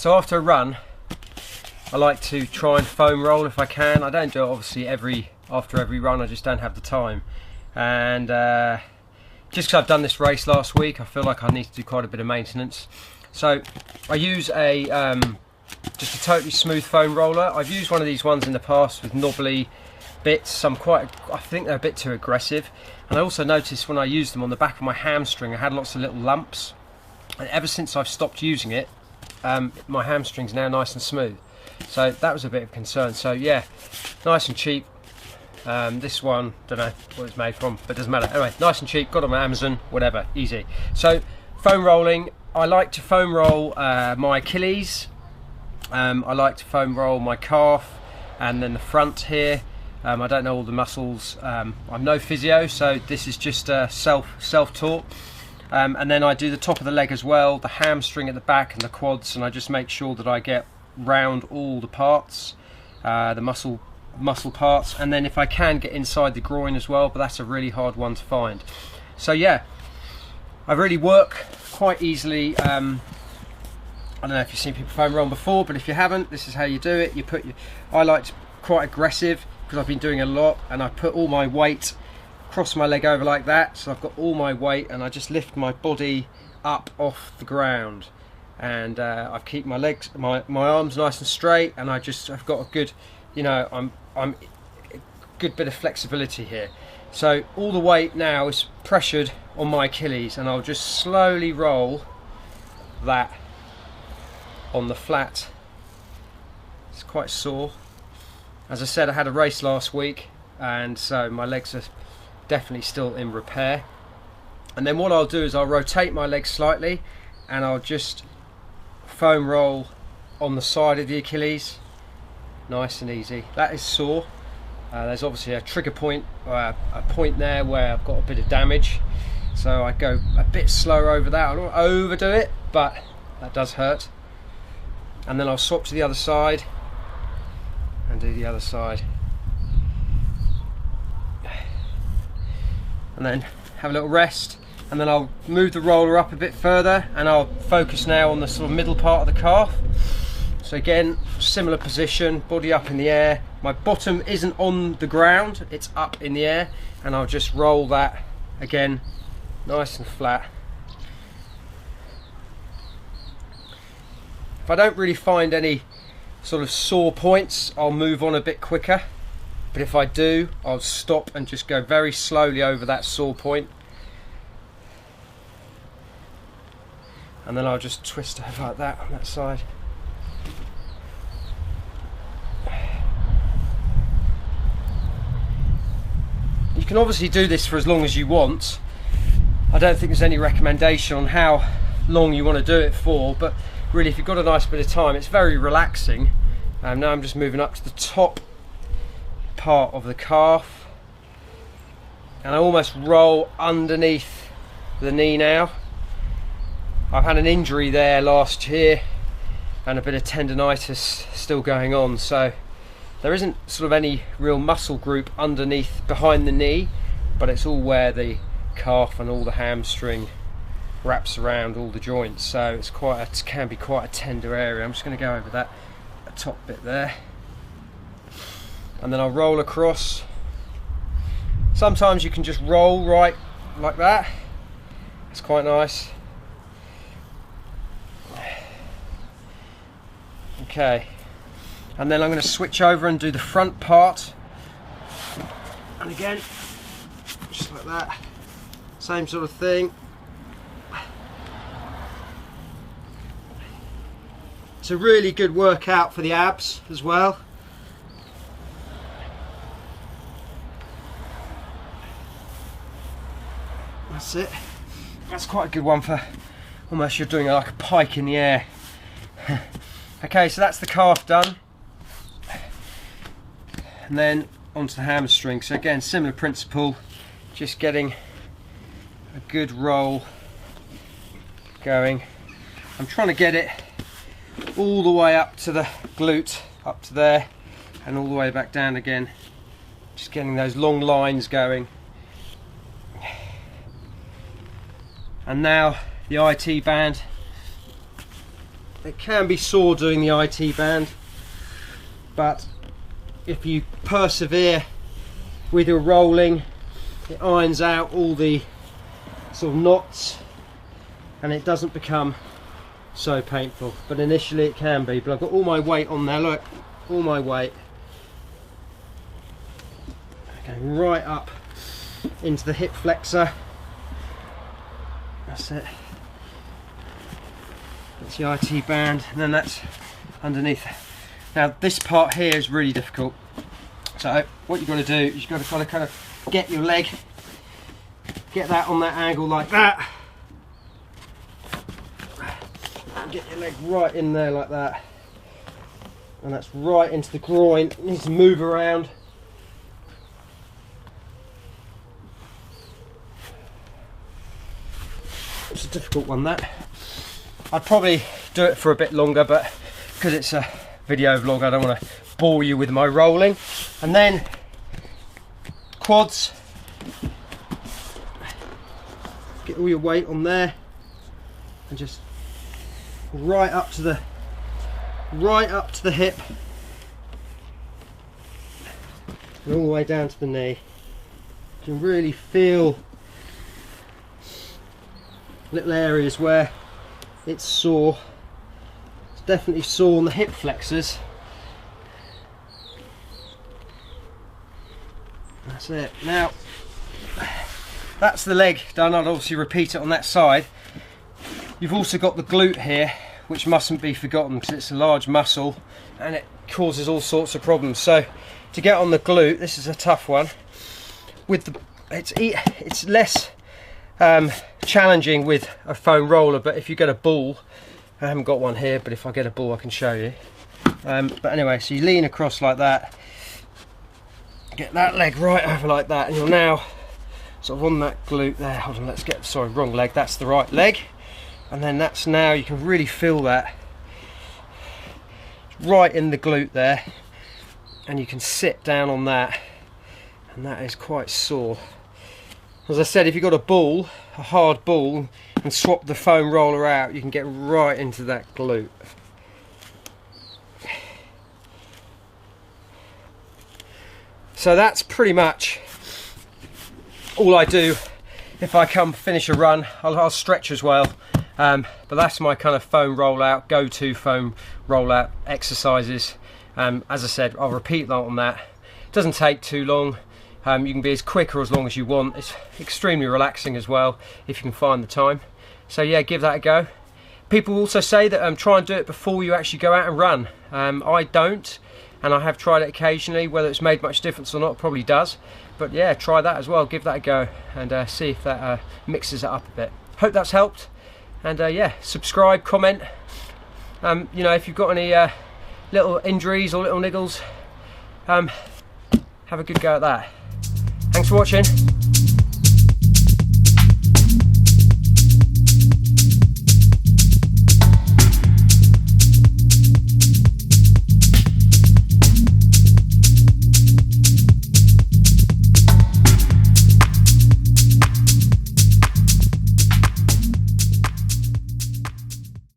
So after a run, I like to try and foam roll if I can. I don't do it obviously after every run, I just don't have the time. And just because I've done this race last week, I feel like I need to do quite a bit of maintenance. So I use just a totally smooth foam roller. I've used one of these ones in the past with knobbly bits. I think they're a bit too aggressive. And I also noticed when I used them on the back of my hamstring, I had lots of little lumps. And ever since I've stopped using it, my hamstring's now nice and smooth. So that was a bit of concern. So yeah, nice and cheap. This one, don't know what it's made from, but it doesn't matter. Anyway, nice and cheap, got on Amazon, whatever, easy. So foam rolling, I like to foam roll my Achilles. I like to foam roll my calf and then the front here. I don't know all the muscles. I'm no physio, so this is just self-taught. And then I do the top of the leg as well, the hamstring at the back and the quads, and I just make sure that I get round all the parts, the muscle parts, and then if I can get inside the groin as well, but that's a really hard one to find. So yeah, I really work quite easily. I don't know if you've seen people foam roll before, but if you haven't, this is how you do it. I like to quite aggressive because I've been doing a lot, and I put all my weight, cross my leg over like that, so I've got all my weight, and I just lift my body up off the ground, and I keep my legs, my arms nice and straight, and I've got a good, I'm a good bit of flexibility here. So all the weight now is pressured on my Achilles, and I'll just slowly roll that on the flat. It's quite sore. As I said, I had a race last week, and so my legs are definitely still in repair. And then what I'll do is I'll rotate my legs slightly, and I'll just foam roll on the side of the Achilles, nice and easy. That is sore. There's obviously a trigger point, a point there where I've got a bit of damage, so I go a bit slower over that. I don't overdo it, but that does hurt. And then I'll swap to the other side and do the other side, and then have a little rest, and then I'll move the roller up a bit further, and I'll focus now on the sort of middle part of the calf. So again, similar position, body up in the air. My bottom isn't on the ground, it's up in the air, and I'll just roll that again, nice and flat. If I don't really find any sort of sore points, I'll move on a bit quicker. But if I do, I'll stop and just go very slowly over that sore point. And then I'll just twist over like that on that side. You can obviously do this for as long as you want. I don't think there's any recommendation on how long you want to do it for, but really if you've got a nice bit of time, it's very relaxing. Now I'm just moving up to the top part of the calf, and I almost roll underneath the knee now. I've had an injury there last year and a bit of tendonitis still going on, so there isn't sort of any real muscle group underneath behind the knee, but it's all where the calf and all the hamstring wraps around all the joints, so it can be quite a tender area. I'm just going to go over that top bit there, and then I'll roll across. Sometimes you can just roll right like that, it's quite nice. Okay, and then I'm going to switch over and do the front part, and again just like that, same sort of thing. It's a really good workout for the abs as well. That's it. That's quite a good one for almost you're doing like a pike in the air. Okay, so that's the calf done. And then onto the hamstring. So again, similar principle, just getting a good roll going. I'm trying to get it all the way up to the glute, up to there, and all the way back down again. Just getting those long lines going. And now the IT band. it can be sore doing the IT band, but if you persevere with your rolling, it irons out all the sort of knots and it doesn't become so painful. But initially it can be. But I've got all my weight on there, look, all my weight going right up into the hip flexor. That's it. That's the IT band, and then that's underneath. Now this part here is really difficult. So what you've got to do is you've got to kind of get your leg, get that on that angle like that. Get your leg right in there like that. And that's right into the groin. It needs to move around. It's a difficult one, that. I'd probably do it for a bit longer, but because it's a video vlog I don't want to bore you with my rolling. And then quads, get all your weight on there and just right up to the hip and all the way down to the knee. You can really feel little areas where it's sore. It's definitely sore on the hip flexors. That's it. Now that's the leg done. I'd obviously repeat it on that side. You've also got the glute here, which mustn't be forgotten because it's a large muscle and it causes all sorts of problems. So to get on the glute, this is a tough one. With the it's less challenging with a foam roller, but if you get a ball, I haven't got one here, but if I get a ball I can show you. But anyway, so you lean across like that, get that leg right over like that, and you're now sort of on that glute there. Hold on, let's get, sorry, wrong leg, that's the right leg. And then that's now, you can really feel that right in the glute there, and you can sit down on that, and that is quite sore. As I said, if you've got a ball, a hard ball, and swap the foam roller out, you can get right into that glute. So that's pretty much all I do. If I come finish a run, I'll stretch as well. But that's my kind of foam rollout, go-to foam rollout exercises. As I said, I'll repeat that on that. It doesn't take too long. You can be as quick or as long as you want. It's extremely relaxing as well if you can find the time. So yeah, give that a go. People also say that try and do it before you actually go out and run. I don't, and I have tried it occasionally. Whether it's made much difference or not, probably does. But yeah, try that as well. Give that a go and see if that mixes it up a bit. Hope that's helped. And yeah, subscribe, comment. You know, if you've got any little injuries or little niggles, have a good go at that. Thanks for watching.